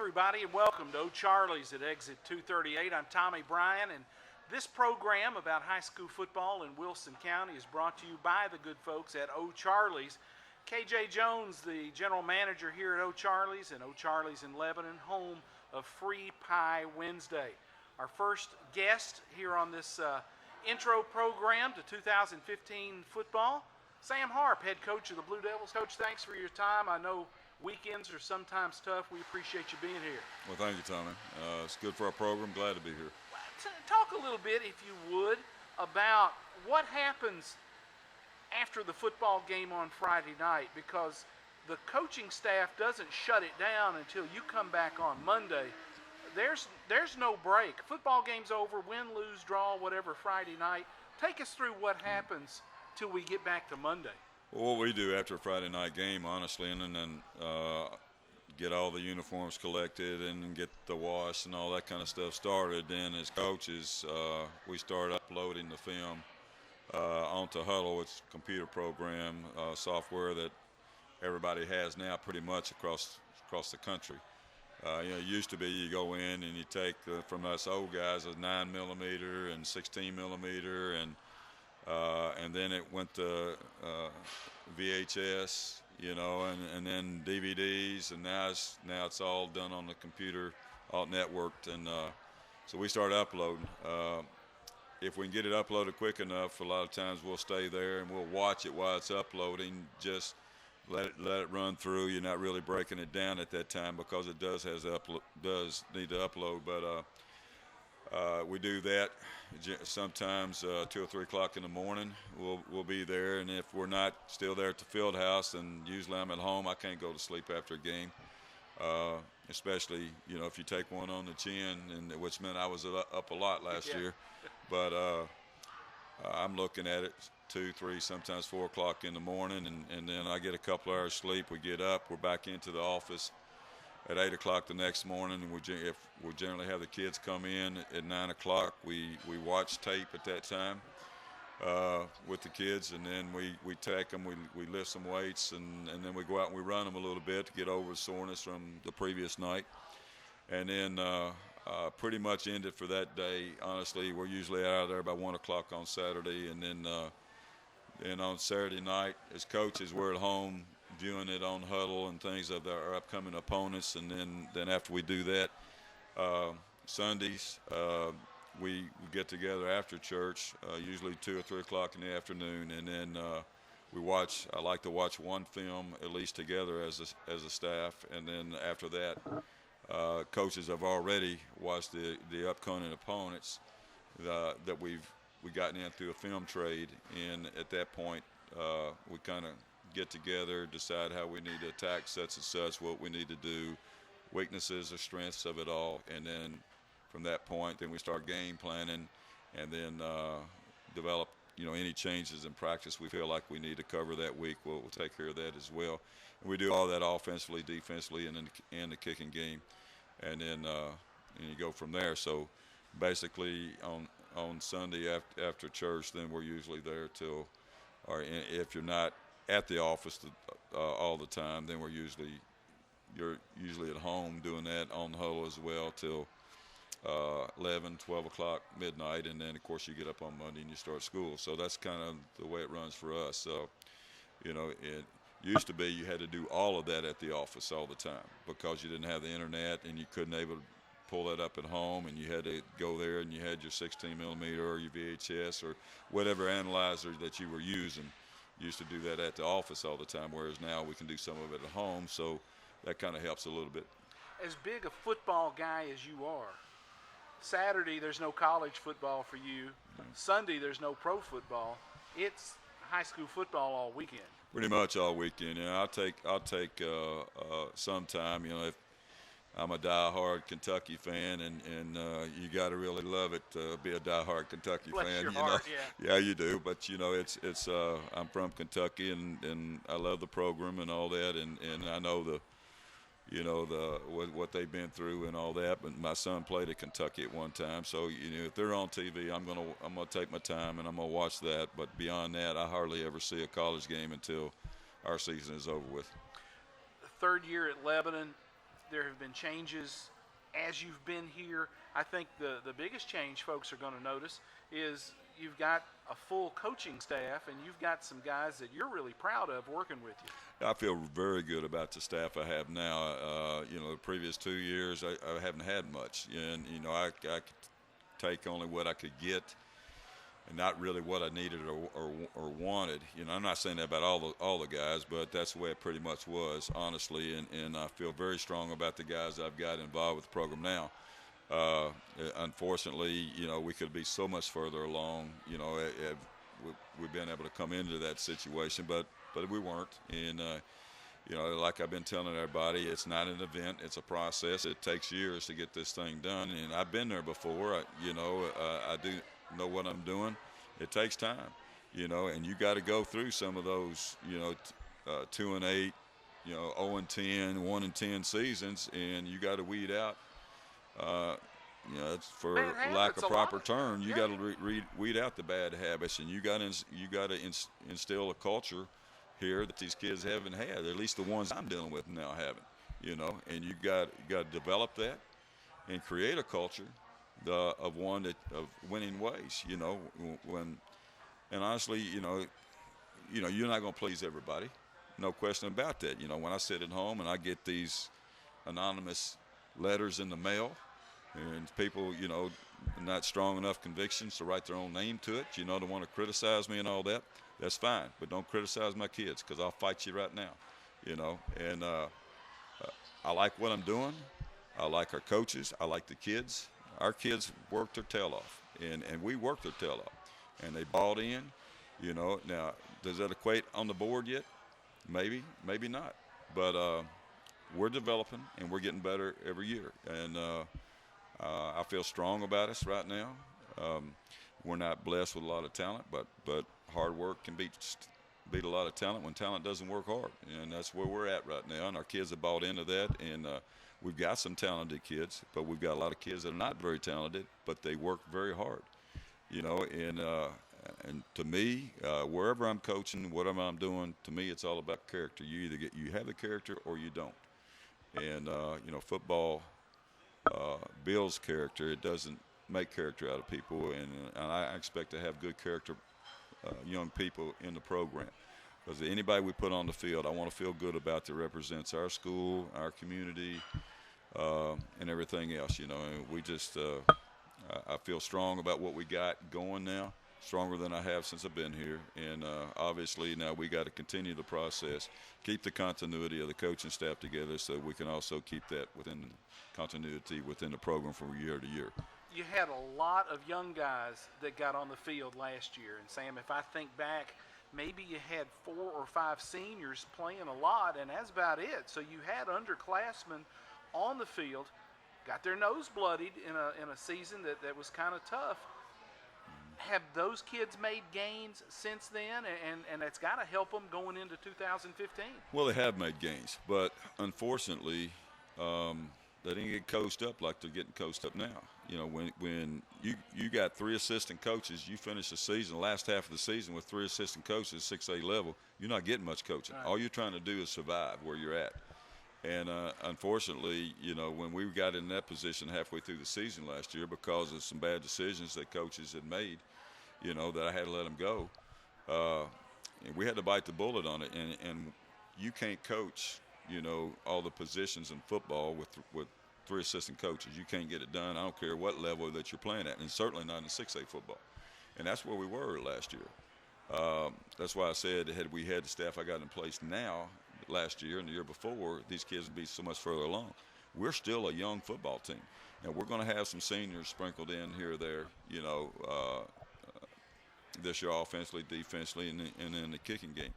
everybody, and welcome to O'Charlie's at exit 238. I'm Tommy Bryan, and this program about high school football in Wilson County is brought to you by the good folks at O'Charlie's. KJ Jones, the general manager here at O'Charlie's, and O'Charlie's in Lebanon, home of Free Pie Wednesday. Our first guest here on this intro program to 2015 football, Sam Harp, head coach of the Blue Devils. Coach, thanks for your time. I know weekends are sometimes tough. We appreciate you being here. Well, thank you, Tommy. It's good for our program. Glad to be here. Talk a little bit, if you would, about what happens after the football game on Friday night, because the coaching staff doesn't shut it down until you come back on Monday. There's no break. Football game's over, win, lose, draw, whatever, Friday night. Take us through what happens till we get back to Monday. Well, what we do after a Friday night game, honestly, and then get all the uniforms collected and get the wash and all that kind of stuff started. Then as coaches, we start uploading the film onto Huddle. It's a computer program, software that everybody has now pretty much across the country. It used to be you go in and you take from us old guys a 9mm and 16mm and then it went to VHS, and then DVDs, and now it's all done on the computer, all networked, and so we start uploading. If we can get it uploaded quick enough, a lot of times we'll stay there and we'll watch it while it's uploading. Just let it run through. You're not really breaking it down at that time because it does need to upload, but we do that. Sometimes 2 or 3 o'clock in the morning we'll be there, and if we're not still there at the field house, and usually I'm at home, I can't go to sleep after a game, especially if you take one on the chin, and which meant I was up a lot last year, but I'm looking at it 2, 3, sometimes 4 o'clock in the morning, and then I get a couple hours sleep. We get up, we're back into the office at 8 o'clock the next morning, and if we generally have the kids come in at 9 o'clock. We watch tape at that time with the kids, and then we take them, we lift some weights, and then we go out and we run them a little bit to get over the soreness from the previous night. And then pretty much end it for that day. Honestly, we're usually out of there by 1 o'clock on Saturday, and then on Saturday night, as coaches, we're at home viewing it on Huddle and things of our upcoming opponents, and then after we do that, Sundays we get together after church, usually 2 or 3 o'clock in the afternoon, and then I like to watch one film at least together as a staff, and then after that, coaches have already watched the upcoming opponents that we gotten in through a film trade, and at that point we kind of get together, decide how we need to attack such and such, what we need to do, weaknesses or strengths of it all, and then from that point, then we start game planning, and then develop any changes in practice we feel like we need to cover that week. We'll take care of that as well. And we do all that offensively, defensively, and in the kicking game, and then you go from there. So basically on Sunday after church, then we're usually there till, or if you're not at the office all the time, then you're usually at home doing that on Huddle as well till 11, 12 o'clock, midnight, and then of course you get up on Monday and you start school. So that's kind of the way it runs for us. So it used to be you had to do all of that at the office all the time because you didn't have the internet and you couldn't able to pull that up at home, and you had to go there and you had your 16mm or your VHS or whatever analyzer that you were using. Used to do that at the office all the time, whereas now we can do some of it at home, so that kind of helps a little bit. As big a football guy as you are, Saturday there's no college football for you. Sunday there's no pro football. It's high school football all weekend. Pretty much all weekend. I'll take some time. If I'm a diehard Kentucky fan, and you got to really love it to be a diehard Kentucky Bless fan. Your heart, yeah, you do. But it's I'm from Kentucky, and I love the program and all that, and I know what they've been through and all that. But my son played at Kentucky at one time, so if they're on TV, I'm gonna take my time and I'm gonna watch that. But beyond that, I hardly ever see a college game until our season is over with. Third year at Lebanon. there have been changes as you've been here. I think the biggest change folks are going to notice is you've got a full coaching staff, and you've got some guys that you're really proud of working with you. I feel very good about the staff I have now. The previous 2 years, I haven't had much. And, I could take only what I could get and not really what I needed or wanted. I'm not saying that about all the guys, but that's the way it pretty much was, honestly. And I feel very strong about the guys I've got involved with the program now. Unfortunately, we could be so much further along. We've been able to come into that situation, but we weren't. And like I've been telling everybody, it's not an event; it's a process. It takes years to get this thing done, and I've been there before. I do know what I'm doing. It takes time, and you got to go through some of those, 2-8, 0-10, 1-10 seasons, and you got to weed out. It's for lack of proper term. You got to weed out the bad habits, and you got to instill a culture here that these kids haven't had. At least the ones I'm dealing with now haven't. And you got to develop that and create a culture of winning ways. And honestly, you're not going to please everybody, no question about that. When I sit at home and I get these anonymous letters in the mail. And people, not strong enough convictions to write their own name to it, they want to criticize me and all that. That's fine, but don't criticize my kids because I'll fight you right now, And I like what I'm doing. I like our coaches. I like the kids. Our kids worked their tail off, and we worked their tail off. And they bought in, Now, does that equate on the board yet? Maybe, maybe not. But we're developing, and we're getting better every year. And I feel strong about us right now. We're not blessed with a lot of talent, but hard work can beat a lot of talent when talent doesn't work hard, and that's where we're at right now. And our kids have bought into that, and we've got some talented kids, but we've got a lot of kids that are not very talented, but they work very hard. And to me, wherever I'm coaching, whatever I'm doing, to me, it's all about character. You have the character or you don't. And football builds character. It doesn't make character out of people, and I expect to have good character young people in the program. Because anybody we put on the field, I want to feel good about that represents our school, our community, and everything else. And we just, I feel strong about what we got going now, stronger than I have since I've been here. And obviously now we got to continue the process, keep the continuity of the coaching staff together so we can also keep that within continuity within the program from year to year. You had a lot of young guys that got on the field last year. And Sam, if I think back, maybe you had 4 or 5 seniors playing a lot, and that's about it. So you had underclassmen on the field, got their nose bloodied in a season that was kind of tough. Have those kids made gains since then, and it's got to help them going into 2015? Well, they have made gains, but unfortunately, they didn't get coached up like they're getting coached up now. When you got 3 assistant coaches, you finish the season, the last half of the season with 3 assistant coaches, 6A level, you're not getting much coaching. Right. All you're trying to do is survive where you're at. And unfortunately, when we got in that position halfway through the season last year because of some bad decisions that coaches had made, that I had to let them go, and we had to bite the bullet on it. And you can't coach, all the positions in football with 3 assistant coaches. You can't get it done. I don't care what level that you're playing at, and certainly not in 6A football. And that's where we were last year. That's why I said had we had the staff I got in place now, last year and the year before, these kids would be so much further along. We're still a young football team, and we're going to have some seniors sprinkled in here or there, this year offensively, defensively, and in the kicking game.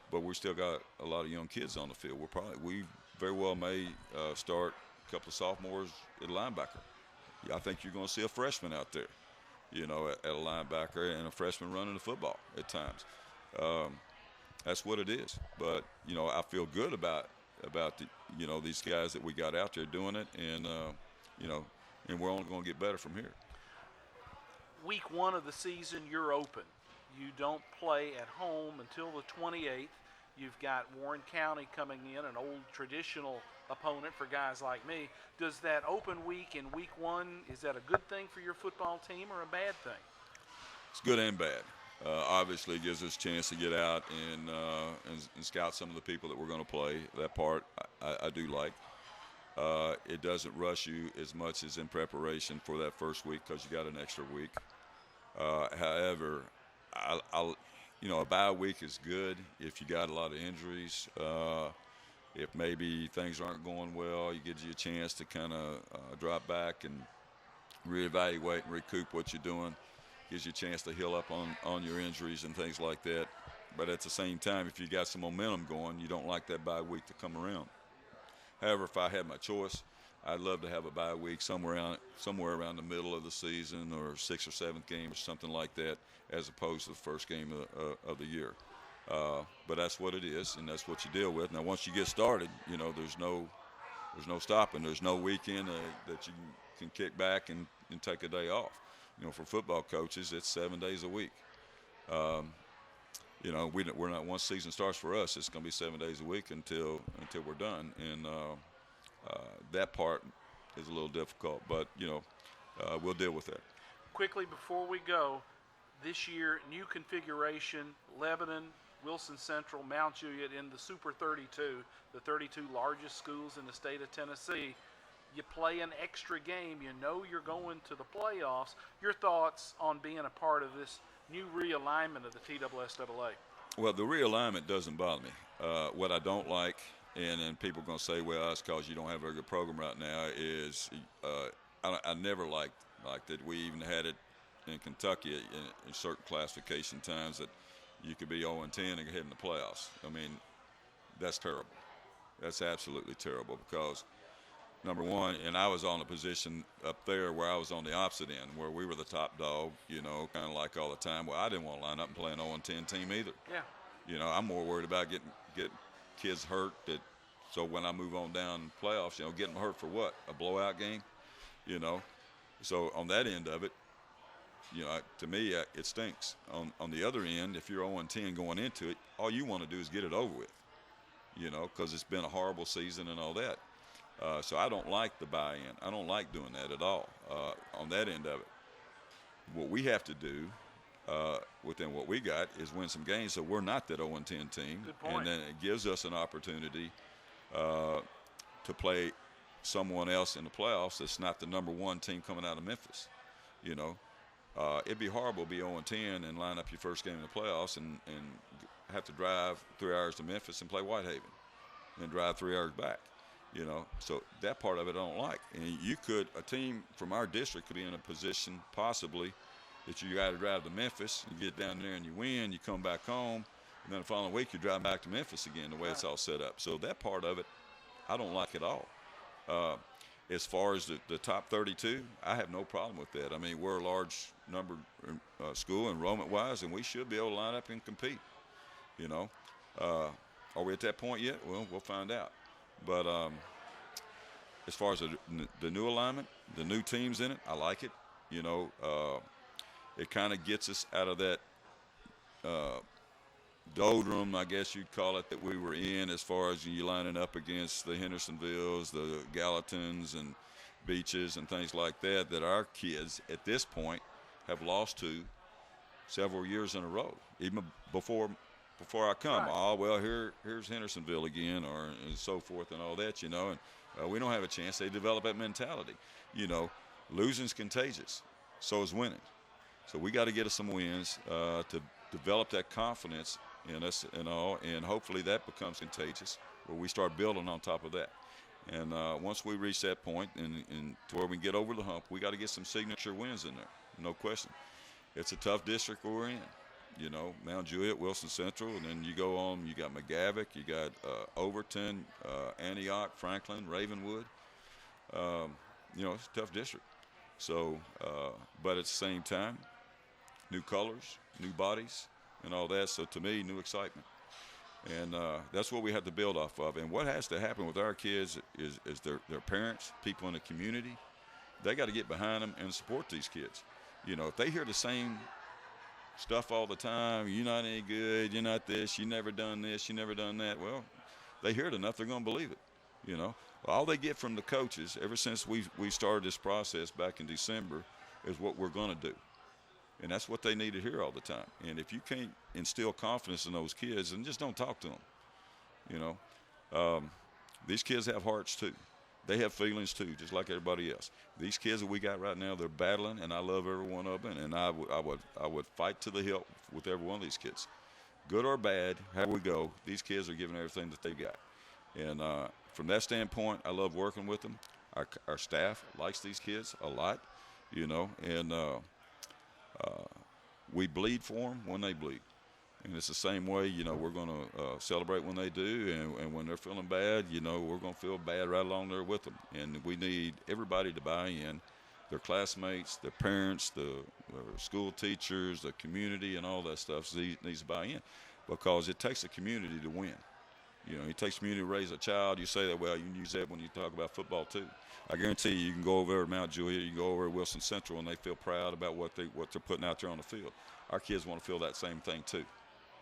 But we still got a lot of young kids on the field. We very well may start a couple of sophomores at linebacker. I think you're going to see a freshman out there, at a linebacker, and a freshman running the football at times. That's what it is. But, I feel good about the, these guys that we got out there doing it, and, and we're only going to get better from here. Week 1 of the season, you're open. You don't play at home until the 28th. You've got Warren County coming in, an old traditional opponent for guys like me. Does that open week in week one, is that a good thing for your football team or a bad thing? It's good and bad. Obviously, it gives us a chance to get out and scout some of the people that we're going to play. That part I do like. It doesn't rush you as much as in preparation for that first week because you got an extra week. However, a bye week is good if you got a lot of injuries. If maybe things aren't going well, it gives you a chance to kind of drop back and reevaluate and recoup what you're doing. Gives you a chance to heal up on your injuries and things like that. But at the same time, if you got some momentum going, you don't like that bye week to come around. However, if I had my choice, I'd love to have a bye week somewhere around the middle of the season or 6th or 7th game or something like that, as opposed to the first game of the year. But that's what it is, and that's what you deal with. Now, once you get started, there's no stopping. There's no weekend that you can kick back and take a day off. For football coaches, it's 7 days a week. We're not. Once season starts for us, it's going to be 7 days a week until we're done, and that part is a little difficult. But we'll deal with that. Quickly before we go, this year new configuration: Lebanon, Wilson Central, Mount Juliet in the Super 32, the 32 largest schools in the state of Tennessee. You play an extra game. You're going to the playoffs. Your thoughts on being a part of this new realignment of the TSSAA? Well, the realignment doesn't bother me. What I don't like, and people are going to say, well, that's because you don't have a very good program right now, is I never liked that. We even had it in Kentucky in certain classification times that you could be 0-10 and get in the playoffs. I mean, that's terrible. That's absolutely terrible because, number one, and I was on a position up there where I was on the opposite end, where we were the top dog, kind of like all the time. Well, I didn't want to line up and play an 0-10 team either. Yeah. I'm more worried about getting kids hurt. So when I move on down playoffs, getting them hurt for what? A blowout game? So on that end of it, to me, it stinks. On the other end, if you're 0-10 going into it, all you want to do is get it over with, because it's been a horrible season and all that. So I don't like the buy-in. I don't like doing that at all on that end of it. What we have to do within what we got is win some games so we're not that 0-10 team. Good point. And then it gives us an opportunity to play someone else in the playoffs that's not the number one team coming out of Memphis. It'd be horrible to be 0-10 and line up your first game in the playoffs and have to drive 3 hours to Memphis and play Whitehaven and drive 3 hours back. So that part of it I don't like. And a team from our district could be in a position possibly that you got to drive to Memphis, you get down there and you win, you come back home, and then the following week you drive back to Memphis again, the way it's all set up. So that part of it I don't like at all. As far as the top 32, I have no problem with that. I mean, we're a large number school enrollment-wise, and we should be able to line up and compete. Are we at that point yet? Well, we'll find out. But as far as the new alignment, the new teams in it, I like it. It kind of gets us out of that doldrum, I guess you'd call it, that we were in as far as you lining up against the Hendersonvilles, the Gallatins, and Beaches and things like that our kids at this point have lost to several years in a row, even before I come. Right. Oh, well, here's Hendersonville again, and so forth and all that, and we don't have a chance. They develop that mentality. Losing's contagious, so is winning. So we got to get us some wins to develop that confidence in us and all, and hopefully that becomes contagious where we start building on top of that. And once we reach that point and to where we can get over the hump, we got to get some signature wins in there, no question. It's a tough district we're in. Mount Juliet, Wilson Central, and then you go on, you got McGavock, you got Overton, Antioch, Franklin, Ravenwood. It's a tough district. So, but at the same time, new colors, new bodies, and all that. So to me, new excitement. And that's what we have to build off of. And what has to happen with our kids is their parents, people in the community, they got to get behind them and support these kids. If they hear the same stuff all the time. You're not any good. You're not this. You never done this. You never done that. Well, they hear it enough, they're going to believe it. You know, all they get from the coaches ever since we started this process back in December is what we're going to do. And that's what they need to hear all the time. And if you can't instill confidence in those kids, then just don't talk to them. You know, these kids have hearts too. They have feelings too, just like everybody else. These kids that we got right now, they're battling, and I love every one of them. And I would fight to the hilt with every one of these kids, good or bad. How we go, these kids are giving everything that they've got. And from that standpoint, I love working with them. Our staff likes these kids a lot, you know, and we bleed for them when they bleed. And it's the same way, you know, we're going to celebrate when they do, and when they're feeling bad, you know, we're going to feel bad right along there with them. And we need everybody to buy in, their classmates, their parents, their school teachers, the community, and all that stuff needs to buy in, because it takes a community to win. You know, it takes community to raise a child. You say that, well, you can use that when you talk about football too. I guarantee you can go over at Mount Juliet, you can go over at Wilson Central, and they feel proud about what they're putting out there on the field. Our kids want to feel that same thing too.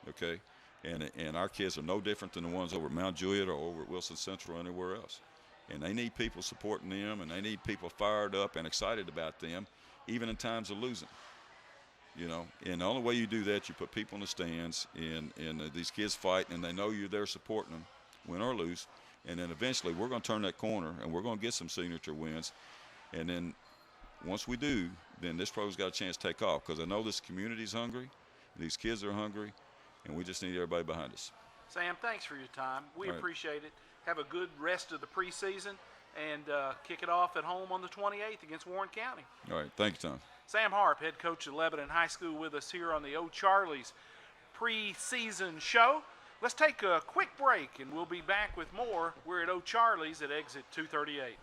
Okay, and our kids are no different than the ones over at Mount Juliet or over at Wilson Central or anywhere else. And they need people supporting them, and they need people fired up and excited about them, even in times of losing. You know, and the only way you do that, you put people in the stands, and these kids fight, and they know you're there supporting them, win or lose. And then eventually we're going to turn that corner, and we're going to get some signature wins. And then once we do, then this program's got a chance to take off, because I know this community's hungry, these kids are hungry, and we just need everybody behind us. Sam, thanks for your time. We appreciate it. Have a good rest of the preseason, and kick it off at home on the 28th against Warren County. All right. Thank you, Tom. Sam Harp, head coach of Lebanon High School, with us here on the O'Charley's preseason show. Let's take a quick break, and we'll be back with more. We're at O'Charley's at exit 238.